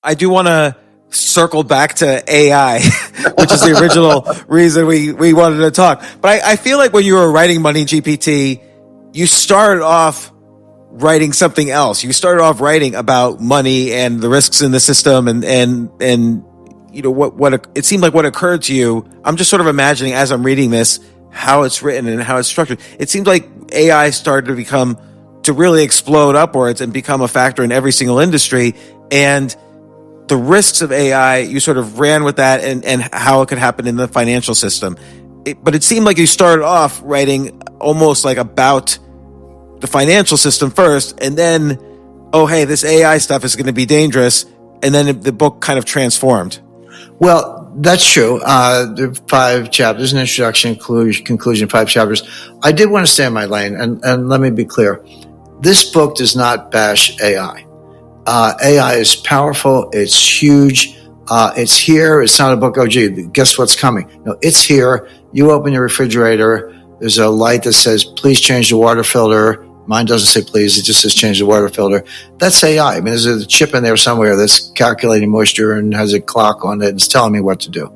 I do want to circle back to AI, which is the original reason we wanted to talk. But I feel like when you were writing Money GPT, you started off writing something else. You started off writing about money and the risks in the system, and you know what it seemed like what occurred to you. I'm just sort of imagining as I'm reading this how it's written and how it's structured. It seems like AI started to really explode upwards and become a factor in every single industry. And the risks of AI, you sort of ran with that and how it could happen in the financial system. But it seemed like you started off writing almost like about the financial system first, and then, oh, hey, this AI stuff is going to be dangerous. And then the book kind of transformed. Well, that's true. There are 5 chapters, an introduction, conclusion, 5 chapters. I did want to stay in my lane, and let me be clear. This book does not bash AI. AI is powerful. It's huge. It's here. It's not a book, oh, gee, guess what's coming? No, it's here. You open your refrigerator. There's a light that says, please change the water filter. Mine doesn't say please. It just says change the water filter. That's AI. I mean, there's a chip in there somewhere that's calculating moisture and has a clock on it and it's telling me what to do.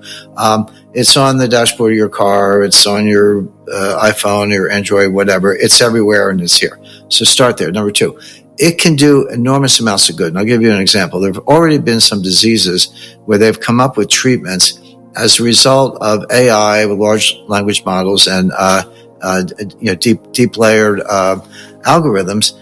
It's on the dashboard of your car. It's on your iPhone, your Android, whatever. It's everywhere and it's here. So start there. Number 2. It can do enormous amounts of good. And I'll give you an example. There have already been some diseases where they've come up with treatments as a result of AI with large language models and deep layered algorithms,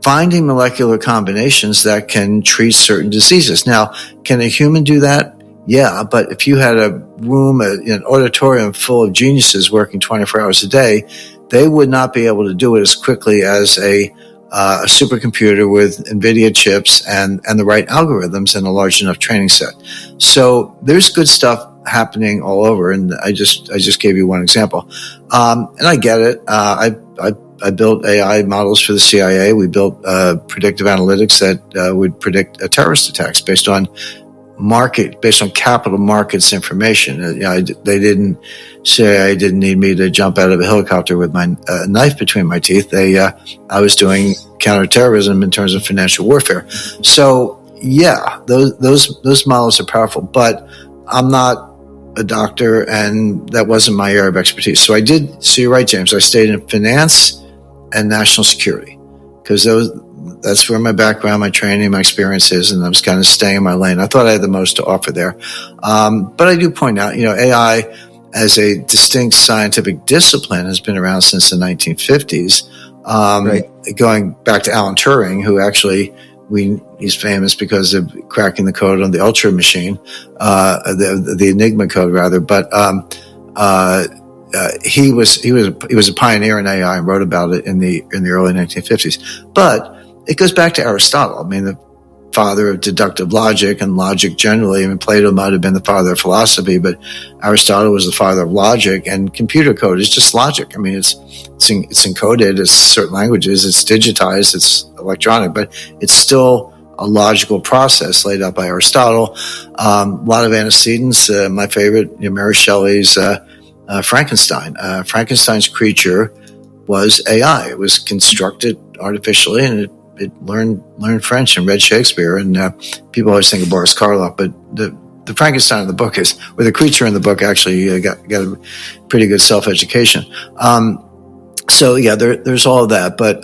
finding molecular combinations that can treat certain diseases. Now, can a human do that? Yeah, but if you had a room, an auditorium full of geniuses working 24 hours a day, they would not be able to do it as quickly as a supercomputer with NVIDIA chips and the right algorithms and a large enough training set. So there's good stuff happening all over, and I just gave you one example. And I get it. I built AI models for the CIA. We built predictive analytics that would predict terrorist attacks based on capital markets information. They didn't say I didn't need me to jump out of a helicopter with my knife between my teeth. I was doing counterterrorism in terms of financial warfare. So yeah, those models are powerful, but I'm not a doctor and that wasn't my area of expertise. So you're right, James. I stayed in finance and national security because that's where my background, my training, my experience is, and I was kind of staying in my lane. I thought I had the most to offer there. But I do point out, AI as a distinct scientific discipline has been around since the 1950s. Right. Going back to Alan Turing, who actually he's famous because of cracking the code on the Ultra machine, the Enigma code rather. But he was a pioneer in AI and wrote about it in the early 1950s. But it goes back to Aristotle. I mean, the father of deductive logic and logic generally. I mean, Plato might have been the father of philosophy, but Aristotle was the father of logic, and computer code is just logic. I mean, it's encoded, it's certain languages, it's digitized, it's electronic, but it's still a logical process laid out by Aristotle. A lot of antecedents. My favorite, Mary Shelley's Frankenstein. Frankenstein's creature was AI. It was constructed artificially, and it learned French and read Shakespeare. And people always think of Boris Karloff, but the Frankenstein in the book the creature in the book actually got a pretty good self-education. So yeah, there's all of that. But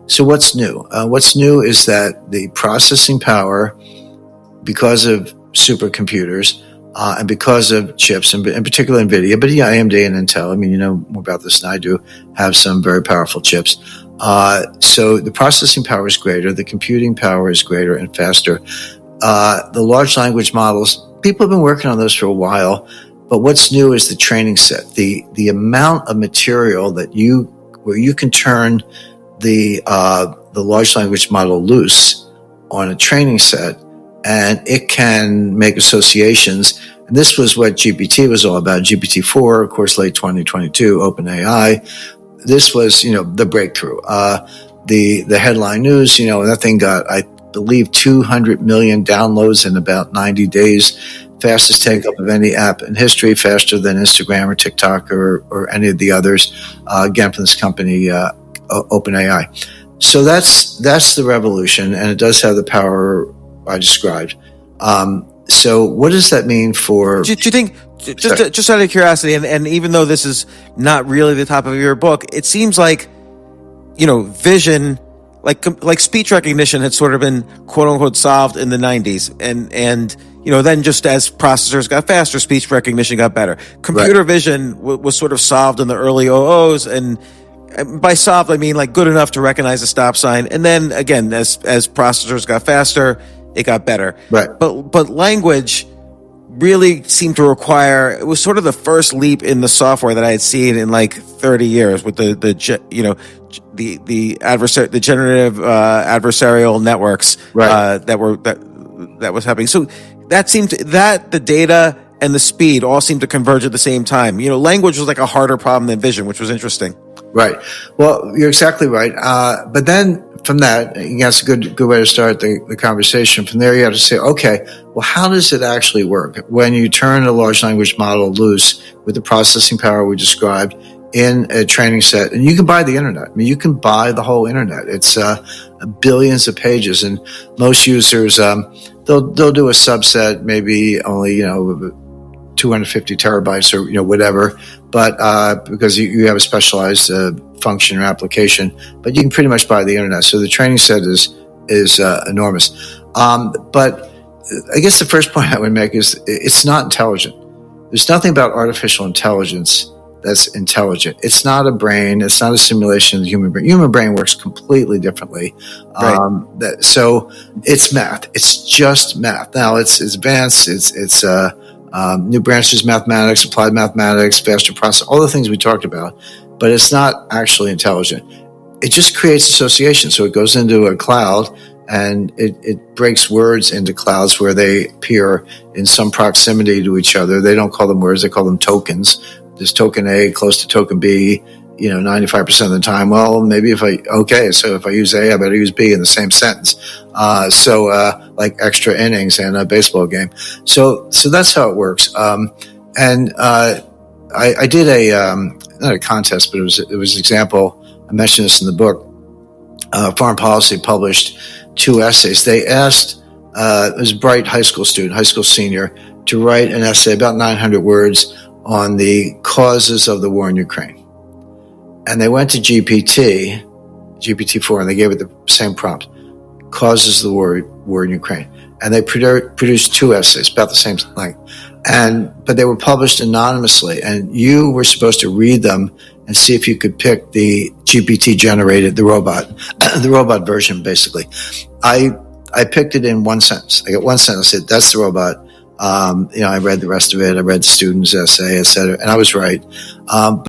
so what's new? What's new is that the processing power, because of supercomputers and because of chips, and in particular NVIDIA, but yeah, AMD and Intel, I mean, you know more about this than I do, have some very powerful chips. So the processing power is greater, the computing power is greater and faster. The large language models, people have been working on those for a while, but what's new is the training set, the amount of material where you can turn the large language model loose on a training set, and it can make associations. And this was what GPT was all about. GPT-4, of course, late 2022, OpenAI. This was, the breakthrough. The headline news, that thing got, I believe, 200 million downloads in about 90 days. Fastest take-up of any app in history, faster than Instagram or TikTok or any of the others, again, from this company, OpenAI. So that's the revolution, and it does have the power I described. So what does that mean for? Do you think, just out of curiosity, and even though this is not really the top of your book, it seems like, vision, like speech recognition had sort of been quote unquote solved in the 90s, and then just as processors got faster, speech recognition got better. Computer vision was sort of solved in the early 00s, and by solved I mean like good enough to recognize a stop sign. And then again, as processors got faster, it got better. Right. But language really seemed to require, it was sort of the first leap in the software that I had seen in like 30 years with the generative adversarial networks that was happening. So that seemed that the data and the speed all seemed to converge at the same time. Language was like a harder problem than vision, which was interesting. Right. Well, you're exactly right. But then from that, that's a good way to start the conversation. From there, you have to say, okay, well, how does it actually work when you turn a large language model loose with the processing power we described in a training set? And you can buy the internet. I mean, you can buy the whole internet. It's billions of pages, and most users they'll do a subset, maybe only 250 terabytes or whatever, but because you have a specialized function or application, but you can pretty much buy the internet. So the training set is enormous. But I guess the first point I would make is it's not intelligent. There's nothing about artificial intelligence that's intelligent. It's not a brain. It's not a simulation of the human brain. Human brain works completely differently. Right. So it's math. It's just math. Now it's advanced. It's new branches, mathematics, applied mathematics, faster process, all the things we talked about, but it's not actually intelligent. It just creates association. So it goes into a cloud and it breaks words into clouds where they appear in some proximity to each other. They don't call them words, they call them tokens. There's token A close to token B, 95% of the time. Well, maybe so if I use A, I better use B in the same sentence. Like extra innings in a baseball game. So that's how it works. I did not a contest, but it was an example. I mentioned this in the book. Foreign Policy published 2 essays. They asked, it was a bright high school senior, to write an essay about 900 words on the causes of the war in Ukraine. And they went to GPT-4, and they gave it the same prompt, causes of the war in Ukraine. And they produced 2 essays about the same length. But they were published anonymously, and you were supposed to read them and see if you could pick the GPT generated, the robot version, basically. I picked it in one sentence. I got one sentence. I said, that's the robot. I read the rest of it. I read the student's essay, et cetera, and I was right.